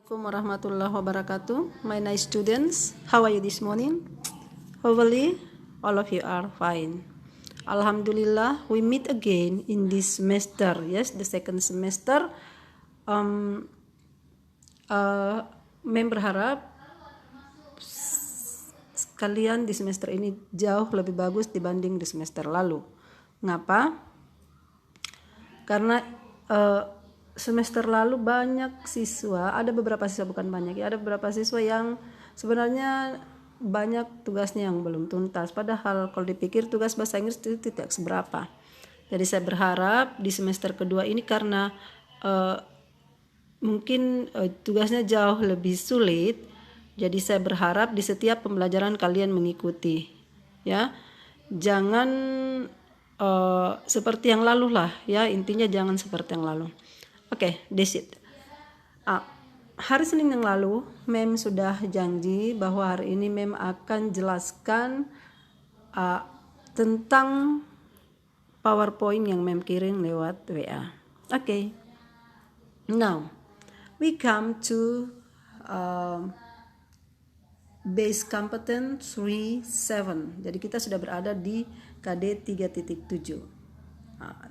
Assalamualaikum warahmatullahi wabarakatuh. My nice students, how are you this morning? Hopefully, all of you are fine. Alhamdulillah, we meet again in this semester. Yes, the second semester. Mem berharap kalian di semester ini jauh lebih bagus dibanding di semester lalu. Ngapa? Karena semester lalu banyak siswa, ada beberapa siswa, bukan banyak ya, ada beberapa siswa yang sebenarnya banyak tugasnya yang belum tuntas, padahal kalau dipikir tugas bahasa Inggris itu tidak seberapa. Jadi saya berharap di semester kedua ini karena mungkin tugasnya jauh lebih sulit, jadi saya berharap di setiap pembelajaran kalian mengikuti, ya, jangan seperti yang lalu lah, ya, intinya jangan seperti yang lalu. Oke, that's it. Hari Senin yang lalu, Mem sudah janji bahwa hari ini Mem akan jelaskan tentang PowerPoint yang Mem kirim lewat WA. Oke. Now, we come to base competence 3.7. Jadi kita sudah berada di KD 3.7.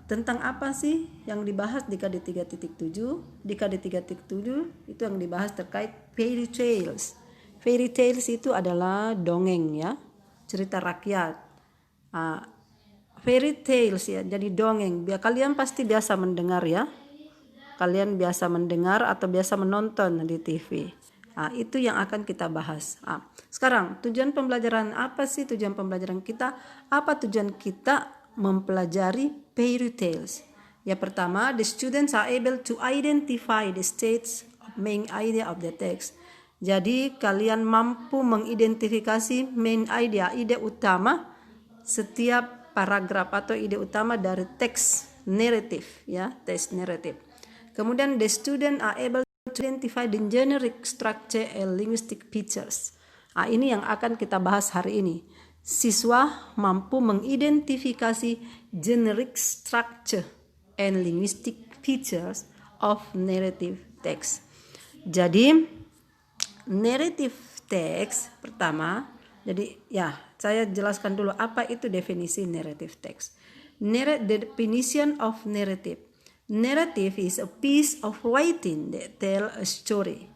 Tentang apa sih yang dibahas di KD 3.7? Di KD 3.7 itu yang dibahas terkait fairy tales. Fairy tales itu adalah dongeng, ya, cerita rakyat. Fairy tales, ya, jadi dongeng. Kalian pasti biasa mendengar, ya. Kalian biasa mendengar atau biasa menonton di TV. Itu yang akan kita bahas. Sekarang tujuan pembelajaran apa sih? Tujuan pembelajaran kita apa? Tujuan kita mempelajari fairy tales. Ya, pertama, the students are able to identify the states of main idea of the text. Jadi kalian mampu mengidentifikasi main idea, ide utama setiap paragraf atau ide utama dari teks naratif, ya, teks naratif. Kemudian the student are able to identify the generic structure and linguistic features. Ini yang akan kita bahas hari ini. Siswa mampu mengidentifikasi generic structure and linguistic features of narrative text. Jadi narrative text pertama, jadi ya saya jelaskan dulu apa itu definisi narrative text. The definition of narrative. Narrative is a piece of writing that tell a story.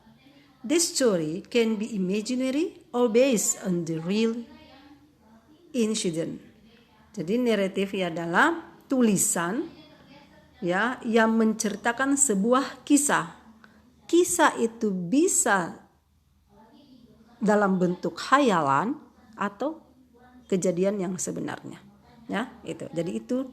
This story can be imaginary or based on the real incident. Jadi naratif adalah tulisan, ya, yang menceritakan sebuah kisah. Kisah itu bisa dalam bentuk khayalan atau kejadian yang sebenarnya, ya, itu. Jadi itu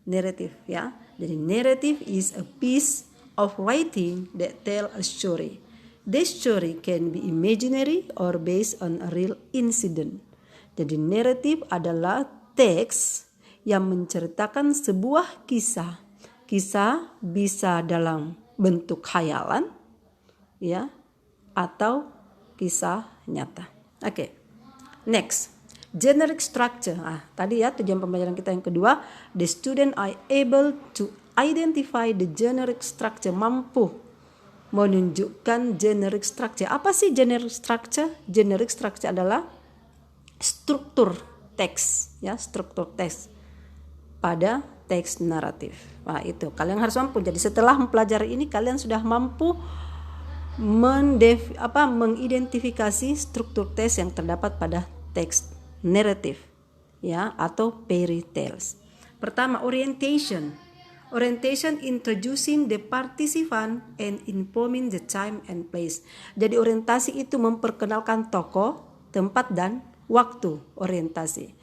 naratif, ya. Jadi narrative is a piece of writing that tell a story. This story can be imaginary or based on a real incident. Jadi naratif adalah teks yang menceritakan sebuah kisah. Kisah bisa dalam bentuk khayalan, ya, atau kisah nyata. Oke. Next, generic structure. Tadi ya tujuan pembelajaran kita yang kedua, the student are able to identify the generic structure, mampu menunjukkan generic structure. Apa sih generic structure? Generic structure adalah struktur teks, ya, struktur teks pada teks naratif. Itu kalian harus mampu. Jadi setelah mempelajari ini kalian sudah mampu mengidentifikasi struktur teks yang terdapat pada teks naratif, ya, atau fairy tales. Pertama, orientation. Orientation introducing the participant and informing the time and place. Jadi orientasi itu memperkenalkan tokoh, tempat, dan waktu orientasi.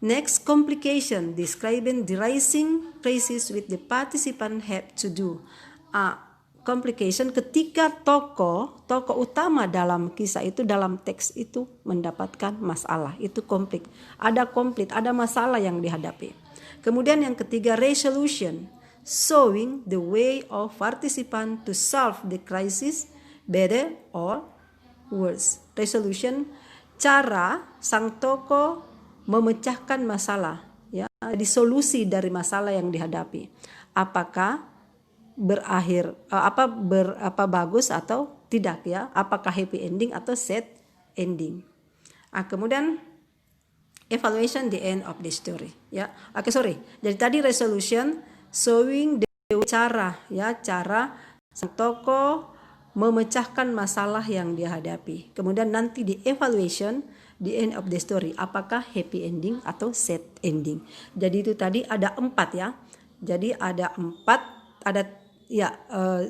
Next, complication, describing the rising phrases with the participant have to do. Complication ketika tokoh utama dalam kisah itu, dalam teks itu mendapatkan masalah, itu konflik. Ada masalah yang dihadapi. Kemudian yang ketiga, resolution, showing the way of participant to solve the crisis better or worse. Resolution, cara sang tokoh memecahkan masalah, ya, di solusi dari masalah yang dihadapi. Apakah berakhir bagus atau tidak ya, apakah happy ending atau sad ending. Kemudian evaluation the end of the story ya. Jadi tadi resolution, showing the cara sang tokoh memecahkan masalah yang dia hadapi. Kemudian nanti di evaluation the end of the story, apakah happy ending atau sad ending. Jadi itu tadi ada 4 ya. Jadi ada 4, ada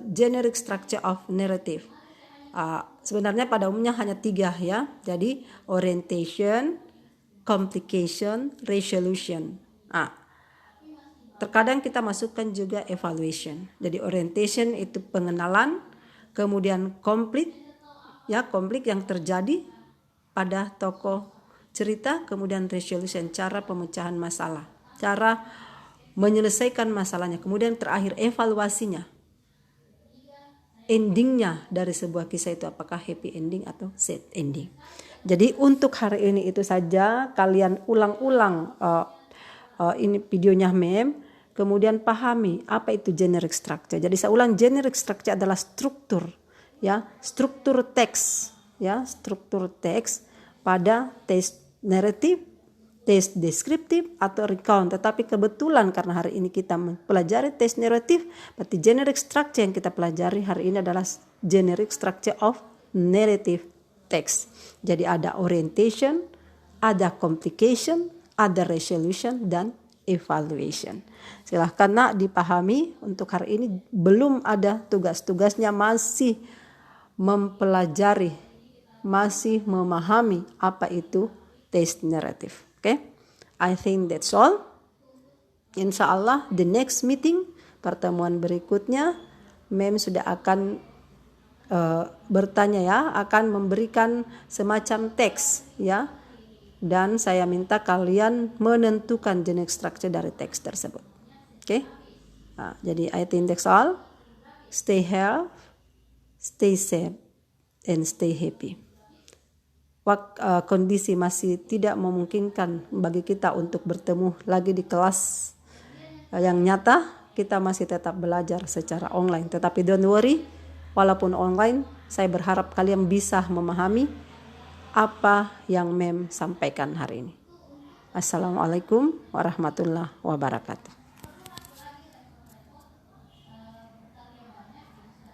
generic structure of narrative. Sebenarnya pada umumnya hanya 3 ya. Jadi orientation, complication, resolution. Terkadang kita masukkan juga evaluation. Jadi orientation itu pengenalan, kemudian konflik yang terjadi pada tokoh cerita, kemudian resolution, cara pemecahan masalah, cara menyelesaikan masalahnya, kemudian terakhir evaluasinya, endingnya dari sebuah kisah itu apakah happy ending atau sad ending. Jadi untuk hari ini itu saja, kalian ulang-ulang ini videonya Mem, kemudian pahami apa itu generic structure. Jadi saya ulang, generic structure adalah struktur ya, struktur teks ya, struktur teks pada teks naratif, teks deskriptif atau recount. Tetapi kebetulan karena hari ini kita mempelajari teks naratif, berarti generic structure yang kita pelajari hari ini adalah generic structure of narrative text. Jadi ada orientation, ada complication, ada resolution, dan evaluation. Silahkan nak dipahami. Untuk hari ini belum ada tugas-tugasnya, masih mempelajari, masih memahami apa itu text narrative. Okay? I think that's all. Insya Allah the next meeting, pertemuan berikutnya, Mem sudah akan bertanya ya, akan memberikan semacam teks ya, dan saya minta kalian menentukan generic structure dari teks tersebut. Okay? Jadi I think that's all. Stay healthy, stay safe, and stay happy. Kondisi masih tidak memungkinkan bagi kita untuk bertemu lagi di kelas yang nyata, kita masih tetap belajar secara online. Tetapi don't worry, walaupun online, saya berharap kalian bisa memahami apa yang Mem sampaikan hari ini. Assalamualaikum warahmatullahi wabarakatuh.